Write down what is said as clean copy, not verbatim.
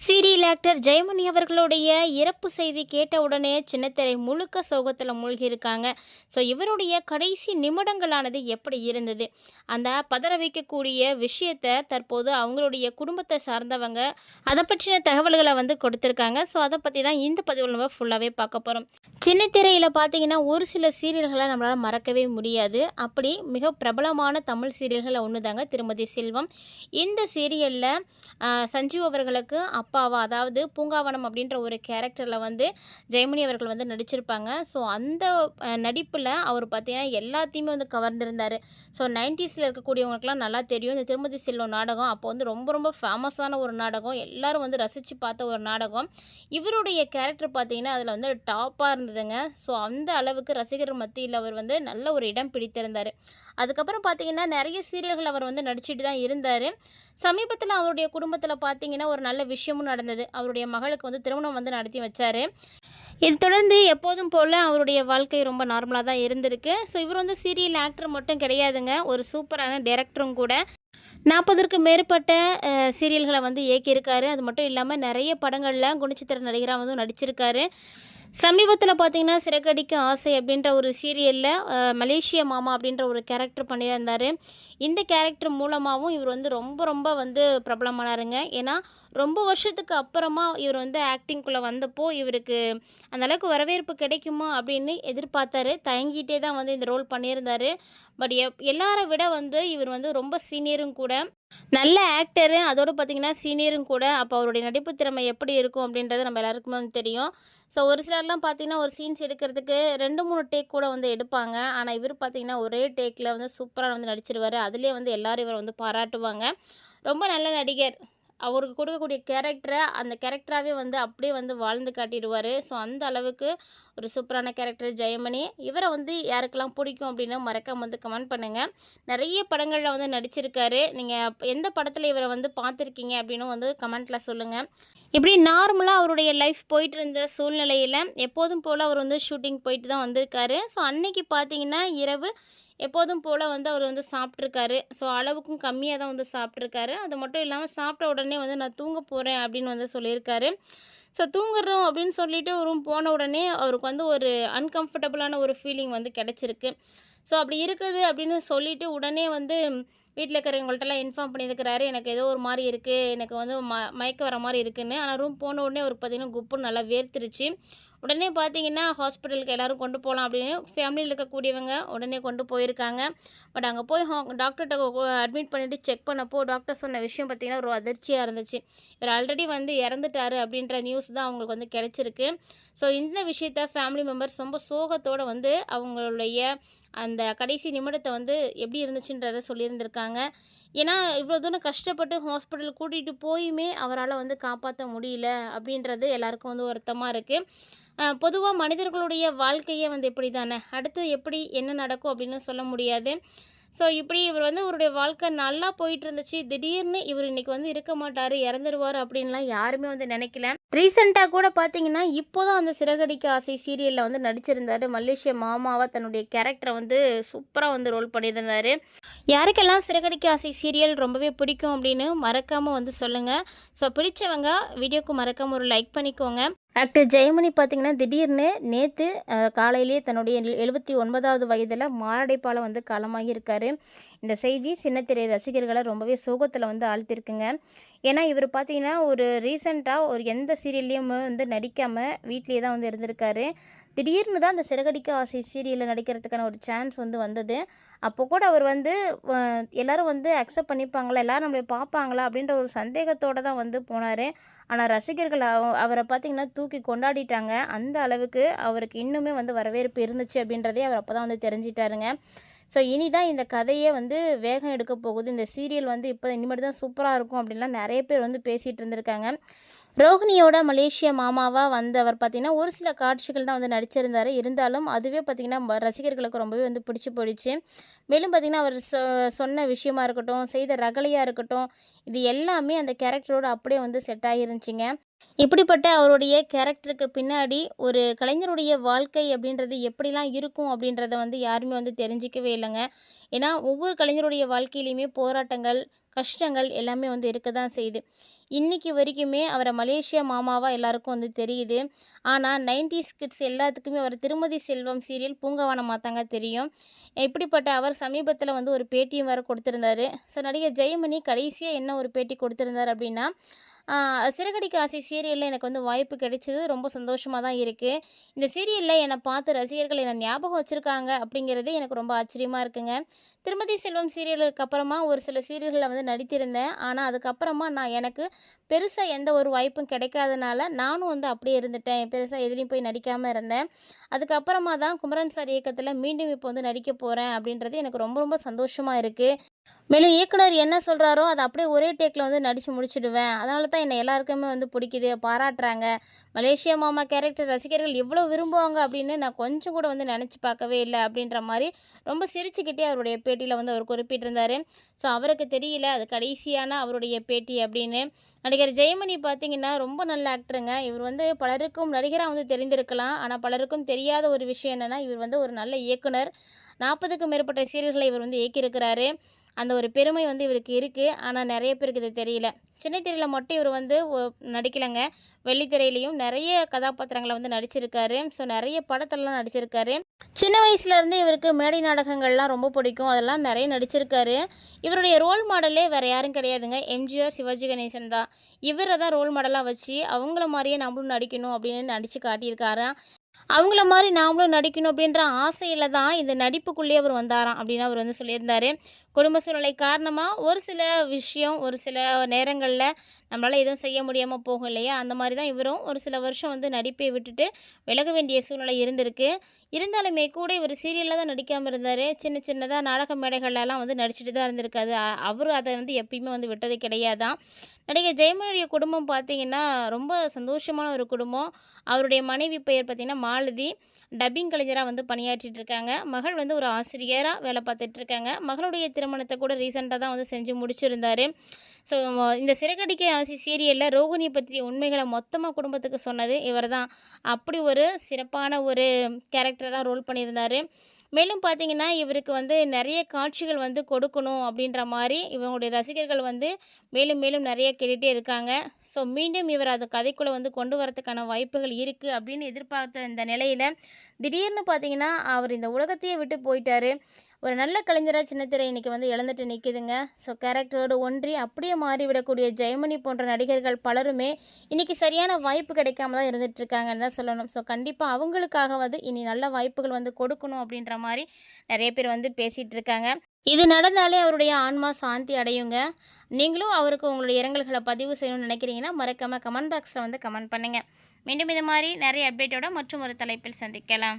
Serial actor Jayamani அவர்களுடைய இறப்பு செய்தி கேட்ட உடனே சின்னத்திரை முழுக்க சோகத்தில் மூழ்கியிருக்காங்க. ஸோ இவருடைய கடைசி நிமிடங்களானது எப்படி இருந்தது, அந்த பதற வைக்கக்கூடிய விஷயத்தை தற்போது அவங்களுடைய குடும்பத்தை சார்ந்தவங்க அதை பற்றின தகவல்களை வந்து கொடுத்துருக்காங்க. ஸோ அதை பற்றி தான் இந்த பதிவில் நம்ம ஃபுல்லாகவே பார்க்க போகிறோம். சின்னத்திரையில் பார்த்தீங்கன்னா ஒரு சில சீரியல்களை நம்மளால் மறக்கவே முடியாது. அப்படி மிக பிரபலமான தமிழ் சீரியல்களை ஒன்று தாங்க திருமதி செல்வம். இந்த சீரியலில் சஞ்சீவ் அவர்களுக்கு அப்பாவா, அதாவது பூங்காவனம் அப்படின்ற ஒரு கேரக்டரில் வந்து ஜெயமணி அவர்கள் வந்து நடிச்சிருப்பாங்க. ஸோ அந்த நடிப்பில் அவர் பார்த்தீங்கன்னா எல்லாத்தையுமே வந்து கவர்ந்திருந்தார். ஸோ 90ஸில் இருக்கக்கூடியவங்களுக்குலாம் நல்லா தெரியும். இந்த திருமதி செல்வம் நாடகம் அப்போ வந்து ரொம்ப ரொம்ப ஃபேமஸான ஒரு நாடகம், எல்லாரும் வந்து ரசித்து பார்த்த ஒரு நாடகம். இவருடைய கேரக்டர் பார்த்தீங்கன்னா அதில் வந்து டாப்பாக இருந்ததுங்க. ஸோ அந்த அளவுக்கு ரசிகர் மத்தியில் அவர் வந்து நல்ல ஒரு இடம் பிடித்திருந்தார். அதுக்கப்புறம் பார்த்தீங்கன்னா நிறைய சீரியல்கள் அவர் வந்து நடிச்சிட்டு தான் இருந்தார். சமீபத்தில் அவருடைய குடும்பத்தில் பார்த்தீங்கன்னா ஒரு நல்ல விஷயமும் நடந்தது. அவருடைய மகளுக்கு வந்து திருமணம் வந்து நடத்தி வச்சார். இது தொடர்ந்து எப்போதும் போல் அவருடைய வாழ்க்கை ரொம்ப நார்மலாக தான் இருந்திருக்கு. ஸோ இவர் வந்து சீரியல் ஆக்டர் மட்டும் கிடையாதுங்க, ஒரு சூப்பரான டைரக்டரும் கூட. 40க்கும் மேற்பட்ட சீரியல்களை வந்து இயக்கியிருக்காரு. அது மட்டும் இல்லாமல் நிறைய படங்களில் குணச்சித்திர நடிகராக வந்து நடிச்சிருக்காரு. சமீபத்தில் பார்த்தீங்கன்னா சிறகடிக்க ஆசை அப்படின்ற ஒரு சீரியலில் மலேசிய மாமா அப்படின்ற ஒரு கேரக்டர் பண்ணியிருந்தார். இந்த கேரக்டர் மூலமாகவும் இவர் வந்து ரொம்ப ரொம்ப வந்து பிரபலமானாருங்க. ஏன்னா ரொம்ப வருஷத்துக்கு அப்புறமா இவர் வந்து ஆக்டிங்குள்ளே வந்தப்போ இவருக்கு அந்த அளவுக்கு வரவேற்பு கிடைக்குமா அப்படின்னு எதிர்பார்த்தாரு. தயங்கிட்டே தான் வந்து இந்த ரோல் பண்ணியிருந்தார். பட் எல்லாரை விட வந்து இவர் வந்து ரொம்ப சீனியரும் கூட, நல்ல ஆக்டரு, அதோடு பார்த்திங்கன்னா சீனியரும் கூட. அப்போ அவருடைய நடிப்பு திறமை எப்படி இருக்கும் அப்படின்றது நம்ம எல்லாருக்குமே வந்து தெரியும். ஸோ ஒரு சிலர்லாம் பார்த்திங்கன்னா ஒரு சீன்ஸ் எடுக்கிறதுக்கு 2-3 டேக் கூட வந்து எடுப்பாங்க. ஆனால் இவர் பார்த்திங்கன்னா ஒரே டேக்கில் வந்து சூப்பராக வந்து நடிச்சிருவார். அதுலேயே வந்து எல்லோரும் இவரை வந்து பாராட்டுவாங்க. ரொம்ப நல்ல நடிகர். அவருக்கு கொடுக்கக்கூடிய கேரக்டரை அந்த கேரக்டராகவே வந்து அப்படியே வந்து வாழ்ந்து காட்டிடுவார். ஸோ அந்த அளவுக்கு ஒரு சூப்பரான கேரக்டர் ஜெயமணி. இவரை வந்து யாருக்கெல்லாம் பிடிக்கும் அப்படின்னு மறக்காம வந்து கமெண்ட் பண்ணுங்கள். நிறைய படங்களில் வந்து நடிச்சிருக்காரு. நீங்கள் எந்த படத்தில் இவரை வந்து பார்த்துருக்கீங்க அப்படின்னு வந்து கமெண்ட்டில் சொல்லுங்கள். இப்படி நார்மலாக அவருடைய லைஃப் போயிட்டு இருந்த சூழ்நிலையில் எப்போதும் போல் அவர் வந்து ஷூட்டிங் போயிட்டு தான் வந்திருக்காரு. ஸோ அன்னைக்கு பார்த்தீங்கன்னா இரவு எப்போதும் போல் வந்து அவர் வந்து சாப்பிட்ருக்காரு. ஸோ அளவுக்கும் கம்மியாக தான் வந்து சாப்பிட்ருக்காரு. அது மட்டும் இல்லாமல் சாப்பிட்ட உடனே வந்து நான் தூங்க போகிறேன் அப்படின்னு வந்து சொல்லியிருக்காரு. ஸோ தூங்குறோம் அப்படின்னு சொல்லிட்டு ரூம் போன உடனே அவருக்கு வந்து ஒரு அன்கம்ஃபர்டபுளான ஒரு ஃபீலிங் வந்து கிடச்சிருக்கு. ஸோ அப்படி இருக்குது அப்படின்னு சொல்லிவிட்டு உடனே வந்து வீட்டில் இருக்கிறவங்கள்ட்டலாம் இன்ஃபார்ம் பண்ணியிருக்கிறாரு. எனக்கு ஏதோ ஒரு மாதிரி இருக்குது, எனக்கு வந்து மயக்கம் வர மாதிரி இருக்குதுன்னு. ஆனால் ரூம் போன உடனே அவருக்கு பார்த்திங்கன்னா குப்புன்னு நல்லா வேர்த்துருச்சு. உடனே பார்த்தீங்கன்னா ஹாஸ்பிட்டலுக்கு எல்லோரும் கொண்டு போகலாம் அப்படின்னு ஃபேமிலியில் இருக்கக்கூடியவங்க உடனே கொண்டு போயிருக்காங்க. பட் அங்கே போய் டாக்டர்கிட்ட அட்மிட் பண்ணிவிட்டு செக் பண்ணப்போ டாக்டர் சொன்ன விஷயம் பார்த்திங்கன்னா ஒரு அதிர்ச்சியாக இருந்துச்சு. இவர் ஆல்ரெடி வந்து இறந்துட்டார் அப்படின்ற நியூஸ் தான் அவங்களுக்கு வந்து கிடச்சிருக்கு. ஸோ இந்த விஷயத்த ஃபேமிலி மெம்பர்ஸ் ரொம்ப சோகத்தோடு வந்து அவங்களுடைய அந்த கடைசி நிமிடத்தை வந்து எப்படி இருந்துச்சுன்றதை சொல்லியிருந்திருக்காங்க. ஏன்னா இவ்வளோ தூரம் கஷ்டப்பட்டு ஹாஸ்பிட்டல் கூட்டிகிட்டு போயுமே அவரால் வந்து காப்பாற்ற முடியல அப்படின்றது எல்லாருக்கும் வந்து வருத்தமாக இருக்குது. பொதுவாக மனிதர்களுடைய வாழ்க்கையே வந்து இப்படி தானே, அடுத்து எப்படி என்ன நடக்கும் அப்படின்னு சொல்ல முடியாது. ஸோ இப்படி இவர் வந்து இவருடைய வாழ்க்கை நல்லா போயிட்டு இருந்துச்சு. திடீர்னு இவர் இன்றைக்கி வந்து இருக்க மாட்டார், இறந்துருவார் அப்படின்லாம் யாருமே வந்து நினைக்கல. ரீசெண்டாக கூட பார்த்தீங்கன்னா இப்போ தான் அந்த சிறகடிக்க ஆசை சீரியலில் வந்து நடிச்சிருந்தார். மலேசிய மாமாவாக தன்னுடைய கேரக்டரை வந்து சூப்பராக வந்து ரோல் பண்ணியிருந்தார். யாருக்கெல்லாம் சிறகடிக்க ஆசை சீரியல் ரொம்பவே பிடிக்கும் அப்படின்னு மறக்காமல் வந்து சொல்லுங்கள். ஸோ பிடிச்சவங்க வீடியோக்கு மறக்காமல் ஒரு லைக் பண்ணிக்கோங்க. ஆக்டர் ஜெயமணி பார்த்திங்கன்னா திடீர்னு நேற்று காலையிலேயே தன்னுடைய 79வது வயதில் மாரடைப்பால் வந்து காலமாகியிருக்காரு. இந்த செய்தி சின்னத்திரை ரசிகர்களை ரொம்பவே சோகத்தில் வந்து ஆழ்த்திருக்குங்க. ஏன்னா இவர் பார்த்திங்கன்னா ஒரு ரீசெண்டாக ஒரு எந்த சீரியல்லையுமே வந்து நடிக்காமல் வீட்லேயே தான் வந்து இருந்திருக்காரு. திடீர்னு தான் அந்த சிறகடிக்க ஆசை சீரியலில் நடிக்கிறதுக்கான ஒரு சான்ஸ் வந்து வந்தது. அப்போ கூட அவர் வந்து எல்லோரும் வந்து அக்செப்ட் பண்ணிப்பாங்களா, எல்லோரும் நம்மளை பார்ப்பாங்களா அப்படின்ற ஒரு சந்தேகத்தோடு தான் வந்து போனார். ஆனால் ரசிகர்கள் அவரை பார்த்திங்கன்னா தூக்கி கொண்டாடிட்டாங்க. அந்த அளவுக்கு அவருக்கு இன்னுமே வந்து வரவேற்பு இருந்துச்சு அப்படின்றதே அவர் அப்போ தான் வந்து தெரிஞ்சிட்டாருங்க. ஸோ இனி தான் இந்த கதையே வந்து வேகம் எடுக்க போகுது. இந்த சீரியல் வந்து இப்போ இனிமேட்டு தான் சூப்பராக இருக்கும் அப்படின்லாம் நிறைய பேர் வந்து பேசிகிட்டு இருந்திருக்காங்க. ரோஹிணியோட மலேசிய மாமாவாக வந்தவர் பார்த்திங்கன்னா ஒரு சில காட்சிகள் தான் வந்து நடிச்சிருந்தார். இருந்தாலும் அதுவே பார்த்திங்கன்னா ரசிகர்களுக்கு ரொம்பவே வந்து பிடிச்சி போயிடுச்சு. மேலும் பார்த்திங்கன்னா அவர் சொன்ன விஷயமா இருக்கட்டும், செய்த ரகளையாக இருக்கட்டும், இது எல்லாமே அந்த கேரக்டரோடு அப்படியே வந்து செட் ஆகிருந்துச்சிங்க. இப்படிப்பட்ட அவருடைய கேரக்டருக்கு பின்னாடி ஒரு கலைஞருடைய வாழ்க்கை அப்படின்றது எப்படிலாம் இருக்கும் அப்படின்றத வந்து யாருமே வந்து தெரிஞ்சிக்கவே இல்லைங்க. ஏன்னா ஒவ்வொரு கலைஞருடைய வாழ்க்கையிலையுமே போராட்டங்கள், கஷ்டங்கள் எல்லாமே வந்து இருக்க தான் செய்யுது. இன்னைக்கு வரைக்குமே அவரை மலேசியா மாமாவா எல்லாருக்கும் வந்து தெரியுது. ஆனா 90ஸ் கிட்ஸ் எல்லாத்துக்குமே அவர் திருமதி செல்வம் சீரியல் பூங்காவனமா தாங்க தெரியும். இப்படிப்பட்ட அவர் சமீபத்தில வந்து ஒரு பேட்டியும் வேற கொடுத்திருந்தாரு. ஸோ நடிகர் ஜெயமணி கடைசியா என்ன ஒரு பேட்டி கொடுத்திருந்தார் அப்படின்னா, சிறகடிக்க ஆசை சீரியல்ல எனக்கு வந்து வாய்ப்பு கிடைச்சது ரொம்ப சந்தோஷமா தான் இருக்கு. இந்த சீரியல்ல என்னை பார்த்து ரசிகர்கள் என்ன ஞாபகம் வச்சிருக்காங்க அப்படிங்கிறதே எனக்கு ரொம்ப ஆச்சரியமா இருக்குங்க. திருமதி செல்வம் சீரியலுக்கு அப்புறமா ஒரு சில சீரியல்கள்ல வந்து நடித்திருந்தேன். ஆனா அதுக்கப்புறமா எனக்கு பெருசா எந்த ஒரு வாய்ப்பும் கிடைக்காதனால நானும் வந்து அப்படியே இருந்துட்டேன். பெருசா எதுலயும் போய் நடிக்காம இருந்தேன். அதுக்கப்புறமா தான் குமரன் சார் இயக்கத்தில மீண்டும் இப்போ வந்து நடிக்க போறேன் அப்படின்றது எனக்கு ரொம்ப ரொம்ப சந்தோஷமா இருக்கு. மேலும் இயக்குனர் என்ன சொல்றாரோ, அத அப்படியே ஒரே டேக்ல வந்து நடிச்சு முடிச்சுடுவேன். அதனால தான் என்ன எல்லாருக்குமே வந்து பிடிக்குது, பாராட்டுறாங்க. மலேசியா மாமா கேரக்டர் ரசிகர்கள் இவ்வளோ விரும்புவாங்க அப்படின்னு நான் கொஞ்சம் கூட வந்து நெனச்சு பார்க்கவே இல்ல. அப்படின்ற மாரி ரொம்ப சிரிச்சுக்கிட்டே அவருடைய பேட்டியில வந்து அவர் குறிப்பிட்டிருந்தாரு. ஸோ அவருக்கு தெரியல அது கடைசியான அவருடைய பேட்டி அப்படின்னு. நடிகர் ஜெயமணி பார்த்தீங்கன்னா, ரொம்ப நல்ல ஆக்டருங்க. இவர் வந்து பலருக்கும் நடிகரா வந்து தெரிந்திருக்கலாம். ஆனா பலருக்கும் தெரியாத ஒரு விஷயம் என்னன்னா, இவர் வந்து ஒரு நல்ல இயக்குனர். 40க்கும் மேற்பட்ட சீரியல்களை இவர் வந்து இயக்கியிருக்கிறாரு. அந்த ஒரு பெருமை வந்து இவருக்கு இருக்கு. ஆனா நெறைய பேருக்கு இது தெரியல. சின்ன திரையில மட்டும் இவர் வந்து நடிக்கலங்க. வெள்ளித்திரையிலயும் நெறைய கதாபாத்திரங்கள வந்து நடிச்சிருக்காரு. ஸோ நெறைய படத்துலலாம் நடிச்சிருக்காரு. சின்ன வயசுலேருந்தே இவருக்கு மேடை நாடகங்கள்லாம் ரொம்ப பிடிக்கும். அதெல்லாம் நெறைய நடிச்சிருக்காரு. இவருடைய ரோல் மாடலே வேற யாரும் கிடையாதுங்க. எம்ஜிஆர், சிவாஜி கணேசன் தான். இவர தான் ரோல் மாடலா வச்சு, அவங்கள மாரியே நம்மளும் நடிக்கணும் அப்படின்னு நடிச்சு காட்டியிருக்காராம். அவங்கள மாரி நாமளும் நடிக்கணும் அப்படின்ற ஆசையில தான் இந்த நடிப்புக்குள்ளேயே அவர் வந்தாராம் அப்படின்னு அவர் வந்து சொல்லியிருந்தாரு. குடும்ப சூழ்நிலை காரணமா ஒரு சில விஷயம், ஒரு சில நேரங்கள்ல நம்மளால எதுவும் செய்ய முடியாம போகும் இல்லையா? அந்த மாரி தான் இவரும் ஒரு சில வருஷம் வந்து நடிப்பை விட்டுட்டு விலக வேண்டிய சூழ்நிலை இருந்திருக்கு. இருந்தாலுமே கூட இவர் சீரியல்ல தான் நடிக்காம இருந்தாரு. சின்ன சின்னதா நாடக மேடைகள்லலாம் வந்து நடிச்சுட்டு தான் இருந்திருக்காரு. அவரு அத வந்து எப்பயுமே வந்து விட்டது கிடையாதாம். நடிகர் ஜெயமணியுடைய குடும்பம் பார்த்தீங்கன்னா, ரொம்ப சந்தோஷமான ஒரு குடும்பம். அவருடைய மனைவி பெயர் பார்த்தீங்கன்னா மாலதி. டப்பிங் கலைஞரா வந்து பணியாற்றிட்டு இருக்காங்க. மகள் வந்து ஒரு ஆசிரியரா வேலை பார்த்துட்டு இருக்காங்க. மகளுடைய திருமணத்த கூட ரீசென்ட்டா தான் வந்து செஞ்சு முடிச்சிருந்தாரு. ஸோ இந்த சிறகடிக்க ஆசை சீரியல்ல ரோகிணிய பற்றிய உண்மைகள மொத்தமா குடும்பத்துக்கு சொன்னது இவர் தான். அப்படி ஒரு சிறப்பான ஒரு கேரக்டர் தான் ரோல் பண்ணியிருந்தாரு. மேலும் பார்த்தீங்கன்னா, இவருக்கு வந்து நெறைய காட்சிகள் வந்து கொடுக்கணும் அப்படின்ற மாரி இவங்களுடைய ரசிகர்கள் வந்து மேலும் மேலும் நெறைய கேட்டுட்டே இருக்காங்க. ஸோ மீண்டும் இவர் அது கதைக்குள்ள வந்து கொண்டு வரதுக்கான வாய்ப்புகள் இருக்கு அப்படின்னு எதிர்பார்த்த இந்த நிலையில, திடீர்னு பார்த்தீங்கன்னா, அவர் இந்த உலகத்தையே விட்டு போயிட்டாரு. ஒரு நல்ல கலைஞரா சின்னத்திரை இன்னைக்கு வந்து இழந்துட்டு நிக்குதுங்க. ஸோ கேரக்டரோடு ஒன்றி அப்படியே மாறிவிடக்கூடிய ஜெயமணி போன்ற நடிகர்கள் பலருமே இன்னைக்கு சரியான வாய்ப்பு கிடைக்காம தான் இருந்துட்டு இருக்காங்கன்னு தான் சொல்லணும். ஸோ கண்டிப்பா அவங்களுக்காக வந்து இனி நல்ல வாய்ப்புகள் வந்து கொடுக்கணும் அப்படின்ற மாரி நெறைய பேர் வந்து பேசிட்டு இருக்காங்க. இது நடந்தாலே அவருடைய ஆன்மா சாந்தி அடையுங்க. நீங்களும் அவருக்கு உங்களுடைய இரங்கல்கள பதிவு செய்யணும்னு நினைக்கிறீங்கன்னா, மறக்காம கமெண்ட் பாக்ஸ்ல வந்து கமெண்ட் பண்ணுங்க. மீண்டும் இது மாரி நெறைய அப்டேட்டோட மற்றும் ஒரு தலைப்பில் சந்திக்கலாம்.